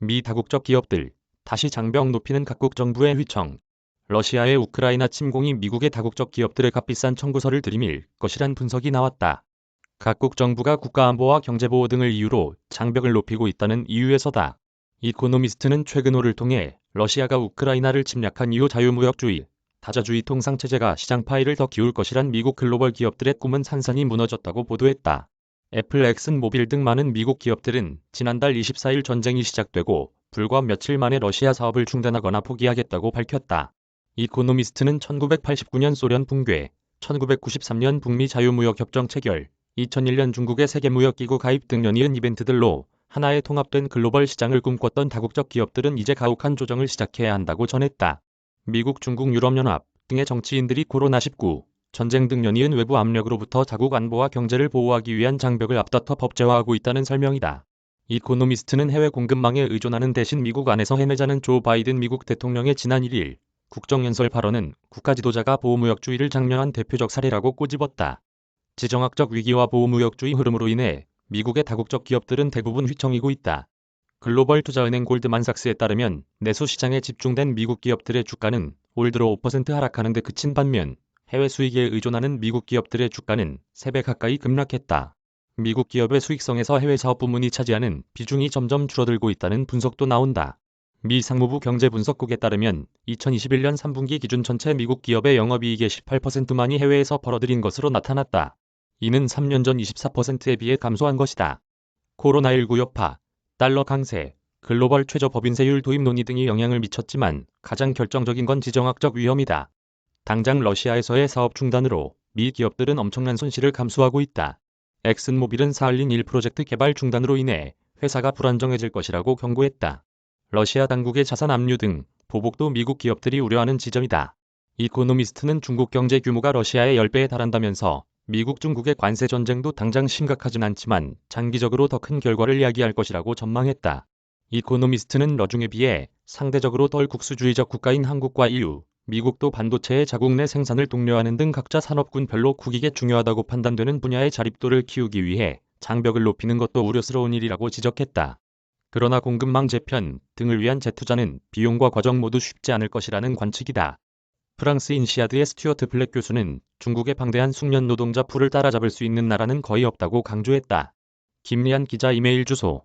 미 다국적 기업들, 다시 장벽 높이는 각국 정부의 휘청. 러시아의 우크라이나 침공이 미국의 다국적 기업들의 값비싼 청구서를 들이밀 것이란 분석이 나왔다. 각국 정부가 국가안보와 경제보호 등을 이유로 장벽을 높이고 있다는 이유에서다. 이코노미스트는 최근 호를 통해 러시아가 우크라이나를 침략한 이후 자유무역주의, 다자주의 통상체제가 시장 파이를 더 키울 것이란 미국 글로벌 기업들의 꿈은 산산이 무너졌다고 보도했다. 애플, 엑슨모빌 등 많은 미국 기업들은 지난달 24일 전쟁이 시작되고 불과 며칠 만에 러시아 사업을 중단하거나 포기하겠다고 밝혔다. 이코노미스트는 1989년 소련 붕괴, 1993년 북미 자유무역협정 체결, 2001년 중국의 세계무역기구 가입 등 연이은 이벤트들로 하나의 통합된 글로벌 시장을 꿈꿨던 다국적 기업들은 이제 가혹한 조정을 시작해야 한다고 전했다. 미국, 중국, 유럽연합 등의 정치인들이 코로나19, 전쟁 등 연이은 외부 압력으로부터 자국 안보와 경제를 보호하기 위한 장벽을 앞다퉈 법제화하고 있다는 설명이다. 이코노미스트는 해외 공급망에 의존하는 대신 미국 안에서 해내자는 조 바이든 미국 대통령의 지난 1일 국정연설 발언은 국가 지도자가 보호무역주의를 장려한 대표적 사례라고 꼬집었다. 지정학적 위기와 보호무역주의 흐름으로 인해 미국의 다국적 기업들은 대부분 휘청이고 있다. 글로벌 투자은행 골드만삭스에 따르면 내수 시장에 집중된 미국 기업들의 주가는 올 들어 5% 하락하는 데 그친 반면 해외 수익에 의존하는 미국 기업들의 주가는 3배 가까이 급락했다. 미국 기업의 수익성에서 해외 사업 부문이 차지하는 비중이 점점 줄어들고 있다는 분석도 나온다. 미 상무부 경제분석국에 따르면 2021년 3분기 기준 전체 미국 기업의 영업이익의 18%만이 해외에서 벌어들인 것으로 나타났다. 이는 3년 전 24%에 비해 감소한 것이다. 코로나19 여파, 달러 강세, 글로벌 최저 법인세율 도입 논의 등이 영향을 미쳤지만 가장 결정적인 건 지정학적 위험이다. 당장 러시아에서의 사업 중단으로 미 기업들은 엄청난 손실을 감수하고 있다. 엑슨모빌은 사할린 1 프로젝트 개발 중단으로 인해 회사가 불안정해질 것이라고 경고했다. 러시아 당국의 자산 압류 등 보복도 미국 기업들이 우려하는 지점이다. 이코노미스트는 중국 경제 규모가 러시아의 10배에 달한다면서 미국 중국의 관세 전쟁도 당장 심각하진 않지만 장기적으로 더 큰 결과를 야기할 것이라고 전망했다. 이코노미스트는 러중에 비해 상대적으로 덜 국수주의적 국가인 한국과 EU, 미국도 반도체의 자국 내 생산을 독려하는 등 각자 산업군별로 국익에 중요하다고 판단되는 분야의 자립도를 키우기 위해 장벽을 높이는 것도 우려스러운 일이라고 지적했다. 그러나 공급망 재편 등을 위한 재투자는 비용과 과정 모두 쉽지 않을 것이라는 관측이다. 프랑스 인시아드의 스튜어트 블랙 교수는 중국의 방대한 숙련 노동자 풀을 따라잡을 수 있는 나라는 거의 없다고 강조했다. 김리안 기자 이메일 주소